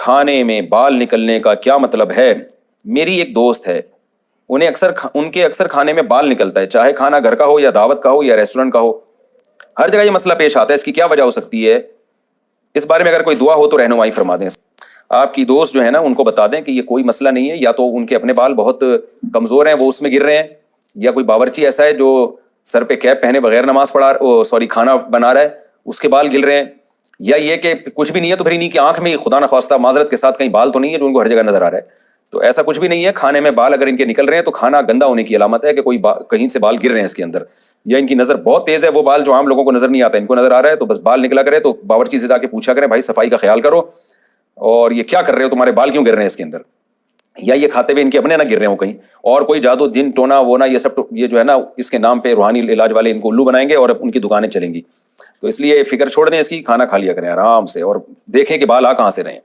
کھانے میں بال نکلنے کا کیا مطلب ہے؟ میری ایک دوست ہے، ان کے اکثر کھانے میں بال نکلتا ہے، چاہے کھانا گھر کا ہو یا دعوت کا ہو یا ریسٹورنٹ کا ہو، ہر جگہ یہ مسئلہ پیش آتا ہے، اس کی کیا وجہ ہو سکتی ہے؟ اس بارے میں اگر کوئی دعا ہو تو رہنمائی فرما دیں۔ آپ کی دوست جو ہے نا ان کو بتا دیں کہ یہ کوئی مسئلہ نہیں ہے، یا تو ان کے اپنے بال بہت کمزور ہیں وہ اس میں گر رہے ہیں، یا کوئی باورچی ایسا ہے جو سر پہ کیپ پہنے بغیر نماز کھانا بنا رہا ہے اس کے بال گر رہے ہیں، یا یہ کہ کچھ بھی نہیں ہے تو پھر انہیں کی آنکھ میں خدا نخواستہ معذرت کے ساتھ کہیں بال تو نہیں ہے جو ان کو ہر جگہ نظر آ رہا ہے۔ تو ایسا کچھ بھی نہیں ہے، کھانے میں بال اگر ان کے نکل رہے ہیں تو کھانا گندا ہونے کی علامت ہے کہ کوئی کہیں سے بال گر رہے ہیں اس کے اندر، یا ان کی نظر بہت تیز ہے، وہ بال جو عام لوگوں کو نظر نہیں آتا ان کو نظر آ رہا ہے، تو بس بال نکلا کرے تو باورچی سے جا کے پوچھا کریں بھائی صفائی کا خیال کرو، اور یہ کیا کر رہے ہو، تمہارے بال کیوں گر رہے ہیں اس کے اندر، یا یہ کھاتے ہوئے ان کے اپنے نہ گر رہے ہوں کہیں، اور کوئی جادو جن ٹونا وونا یہ سب یہ جو ہے نا اس کے نام پہ روحانی علاج والے ان کو الو بنائیں گے اور ان کی دکانیں چلیں گی۔ تو اس لیے فکر چھوڑ دیں اس کی، کھانا کھا لیا کریں آرام سے، اور دیکھیں کہ بال آ کہاں سے رہے ہیں۔